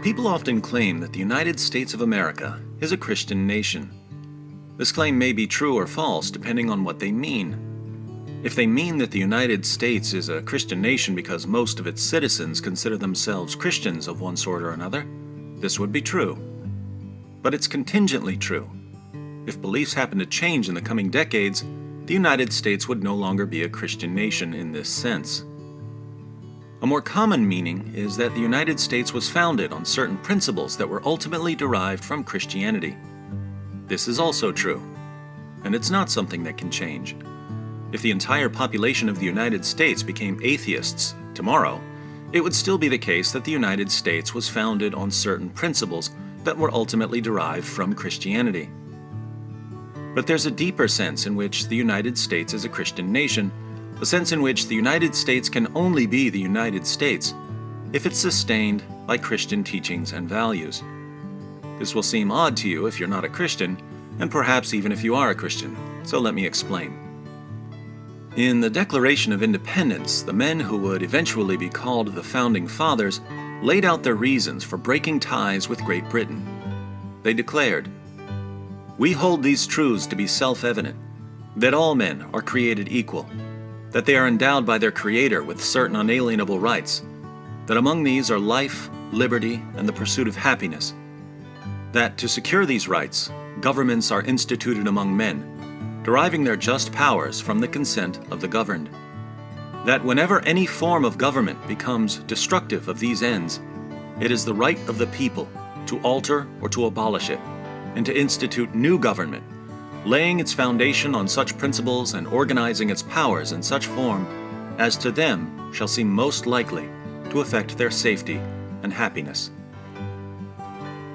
People often claim that the United States of America is a Christian nation. This claim may be true or false depending on what they mean. If they mean that the United States is a Christian nation because most of its citizens consider themselves Christians of one sort or another, this would be true. But it's contingently true. If beliefs happen to change in the coming decades, the United States would no longer be a Christian nation in this sense. A more common meaning is that the United States was founded on certain principles that were ultimately derived from Christianity. This is also true, and it's not something that can change. If the entire population of the United States became atheists tomorrow, it would still be the case that the United States was founded on certain principles that were ultimately derived from Christianity. But there's a deeper sense in which the United States is a Christian nation, a sense in which the United States can only be the United States if it's sustained by Christian teachings and values. This will seem odd to you if you're not a Christian, and perhaps even if you are a Christian, so let me explain. In the Declaration of Independence, the men who would eventually be called the Founding Fathers laid out their reasons for breaking ties with Great Britain. They declared, "We hold these truths to be self-evident, that all men are created equal, that they are endowed by their Creator with certain unalienable rights, that among these are life, liberty, and the pursuit of happiness, that to secure these rights, governments are instituted among men, deriving their just powers from the consent of the governed, that whenever any form of government becomes destructive of these ends, it is the right of the people to alter or to abolish it, and to institute new government, laying its foundation on such principles and organizing its powers in such form as to them shall seem most likely to affect their safety and happiness."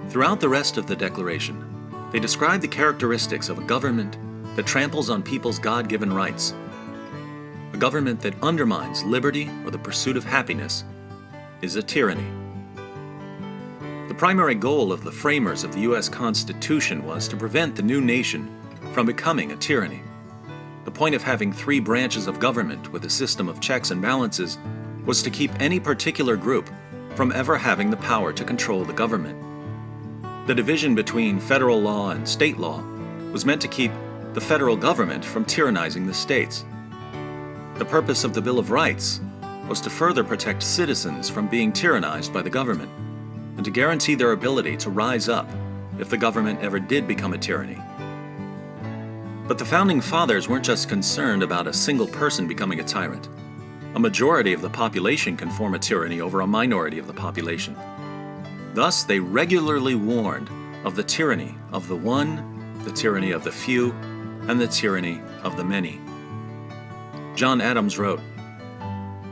Throughout the rest of the Declaration, they describe the characteristics of a government that tramples on people's God-given rights. A government that undermines liberty or the pursuit of happiness is a tyranny. The primary goal of the framers of the U.S. Constitution was to prevent the new nation from becoming a tyranny. The point of having three branches of government with a system of checks and balances was to keep any particular group from ever having the power to control the government. The division between federal law and state law was meant to keep the federal government from tyrannizing the states. The purpose of the Bill of Rights was to further protect citizens from being tyrannized by the government, and to guarantee their ability to rise up if the government ever did become a tyranny. But the Founding Fathers weren't just concerned about a single person becoming a tyrant. A majority of the population can form a tyranny over a minority of the population. Thus, they regularly warned of the tyranny of the one, the tyranny of the few, and the tyranny of the many. John Adams wrote,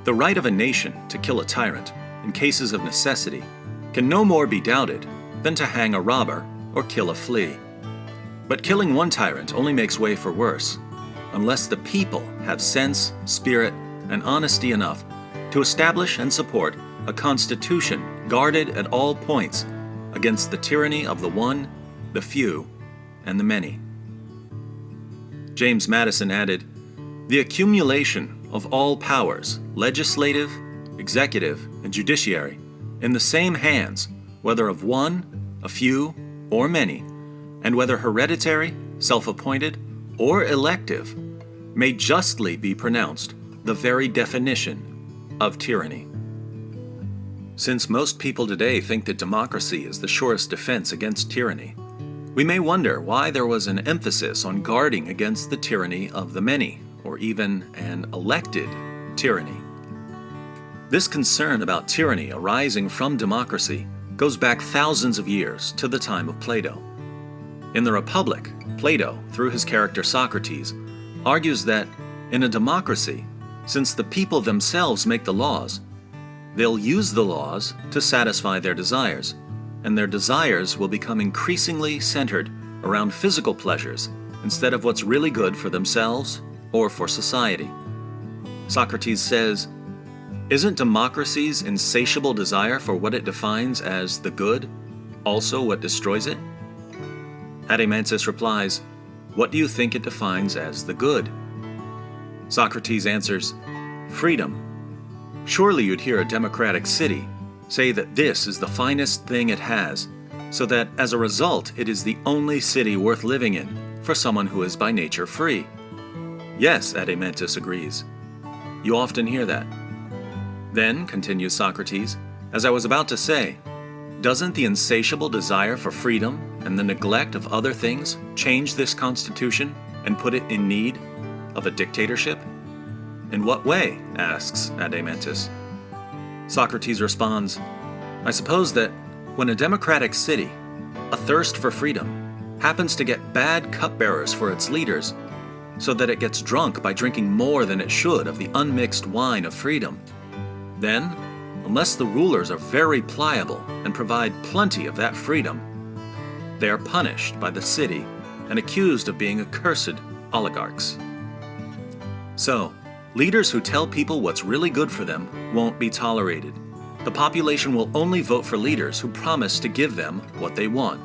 "The right of a nation to kill a tyrant, in cases of necessity, can no more be doubted than to hang a robber or kill a flea. But killing one tyrant only makes way for worse, unless the people have sense, spirit, and honesty enough to establish and support a constitution guarded at all points against the tyranny of the one, the few, and the many." James Madison added, "The accumulation of all powers, legislative, executive, and judiciary, in the same hands, whether of one, a few, or many, and whether hereditary, self-appointed, or elective, may justly be pronounced the very definition of tyranny." Since most people today think that democracy is the surest defense against tyranny, we may wonder why there was an emphasis on guarding against the tyranny of the many, or even an elected tyranny. This concern about tyranny arising from democracy goes back thousands of years to the time of Plato. In the Republic, Plato, through his character Socrates, argues that in a democracy, since the people themselves make the laws, they'll use the laws to satisfy their desires, and their desires will become increasingly centered around physical pleasures instead of what's really good for themselves or for society. Socrates says, "Isn't democracy's insatiable desire for what it defines as the good also what destroys it?" Adeimantus replies, "What do you think it defines as the good?" Socrates answers, "Freedom. Surely you'd hear a democratic city say that this is the finest thing it has, so that as a result it is the only city worth living in for someone who is by nature free. Yes, Adeimantus agrees. You often hear that. Then, continues Socrates, as I was about to say, doesn't the insatiable desire for freedom and the neglect of other things change this constitution and put it in need of a dictatorship? In what way? Asks Adeimantus. Socrates responds, I suppose that when a democratic city, a thirst for freedom, happens to get bad cupbearers for its leaders, so that it gets drunk by drinking more than it should of the unmixed wine of freedom, then, unless the rulers are very pliable and provide plenty of that freedom, they are punished by the city and accused of being accursed oligarchs. So, leaders who tell people what's really good for them won't be tolerated. The population will only vote for leaders who promise to give them what they want.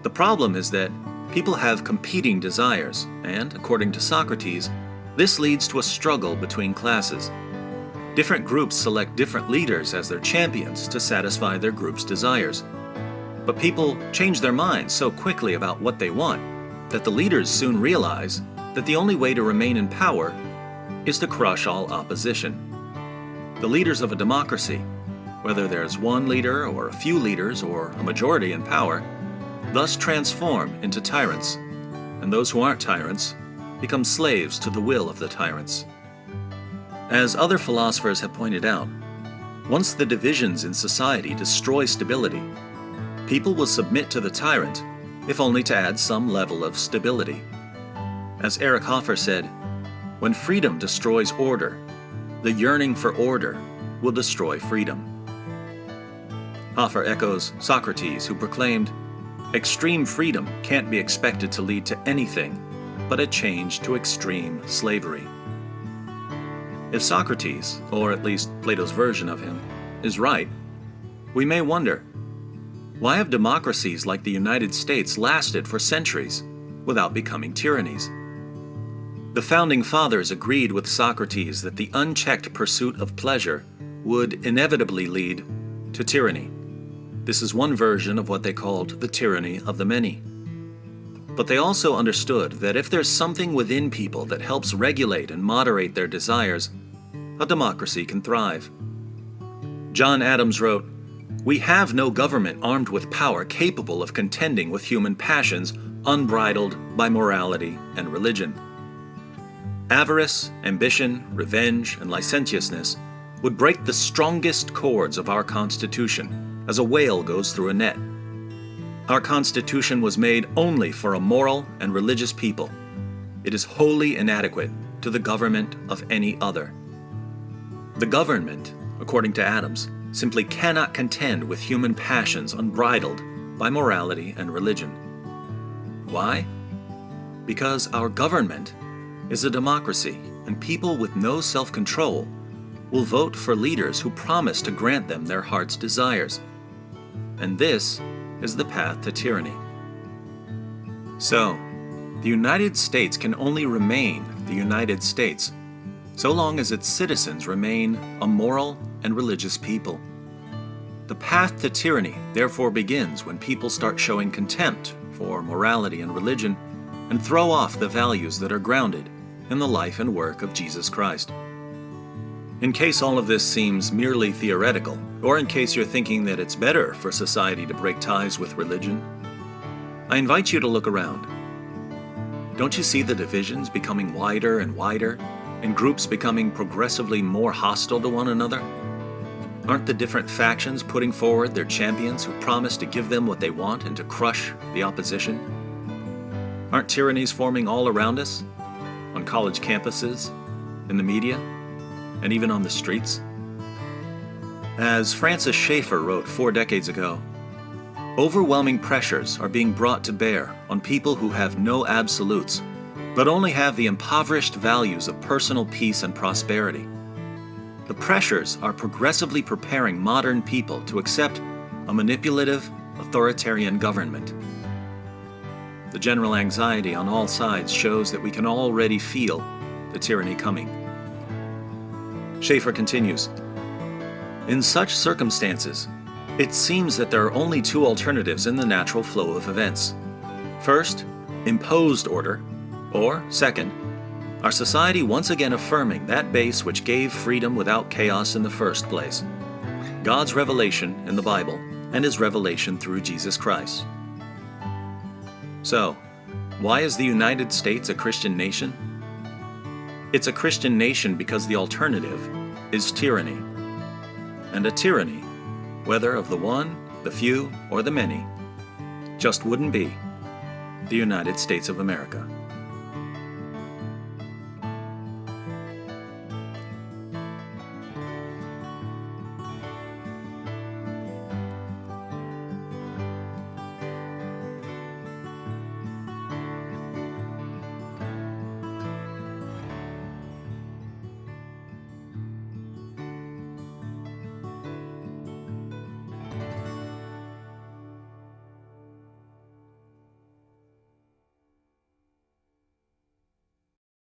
The problem is that people have competing desires, and, according to Socrates, this leads to a struggle between classes. Different groups select different leaders as their champions to satisfy their group's desires. But people change their minds so quickly about what they want that the leaders soon realize that the only way to remain in power is to crush all opposition. The leaders of a democracy, whether there's one leader or a few leaders or a majority in power, thus transform into tyrants, and those who aren't tyrants become slaves to the will of the tyrants. As other philosophers have pointed out, once the divisions in society destroy stability, people will submit to the tyrant, if only to add some level of stability. As Eric Hoffer said, when freedom destroys order, the yearning for order will destroy freedom. Hoffer echoes Socrates, who proclaimed, extreme freedom can't be expected to lead to anything but a change to extreme slavery. If Socrates, or at least Plato's version of him, is right, we may wonder, why have democracies like the United States lasted for centuries without becoming tyrannies? The Founding Fathers agreed with Socrates that the unchecked pursuit of pleasure would inevitably lead to tyranny. This is one version of what they called the tyranny of the many. But they also understood that if there's something within people that helps regulate and moderate their desires, a democracy can thrive. John Adams wrote, "We have no government armed with power capable of contending with human passions unbridled by morality and religion. Avarice, ambition, revenge, and licentiousness would break the strongest cords of our Constitution as a whale goes through a net. Our Constitution was made only for a moral and religious people. It is wholly inadequate to the government of any other." The government, according to Adams, simply cannot contend with human passions unbridled by morality and religion. Why? Because our government is a democracy, and people with no self-control will vote for leaders who promise to grant them their heart's desires. And this is the path to tyranny. So, the United States can only remain the United States so long as its citizens remain a moral and religious people. The path to tyranny therefore begins when people start showing contempt for morality and religion and throw off the values that are grounded in the life and work of Jesus Christ. In case all of this seems merely theoretical, or in case you're thinking that it's better for society to break ties with religion, I invite you to look around. Don't you see the divisions becoming wider and wider, and groups becoming progressively more hostile to one another? Aren't the different factions putting forward their champions who promise to give them what they want and to crush the opposition? Aren't tyrannies forming all around us? On college campuses, in the media, and even on the streets? As Francis Schaeffer wrote 4 decades ago, overwhelming pressures are being brought to bear on people who have no absolutes, but only have the impoverished values of personal peace and prosperity. The pressures are progressively preparing modern people to accept a manipulative, authoritarian government. The general anxiety on all sides shows that we can already feel the tyranny coming. Schaeffer continues, In such circumstances, it seems that there are only two alternatives in the natural flow of events. First, imposed order, or second, our society once again affirming that base which gave freedom without chaos in the first place, God's revelation in the Bible and His revelation through Jesus Christ. So, why is the United States a Christian nation? It's a Christian nation because the alternative is tyranny. And a tyranny, whether of the one, the few, or the many, just wouldn't be the United States of America.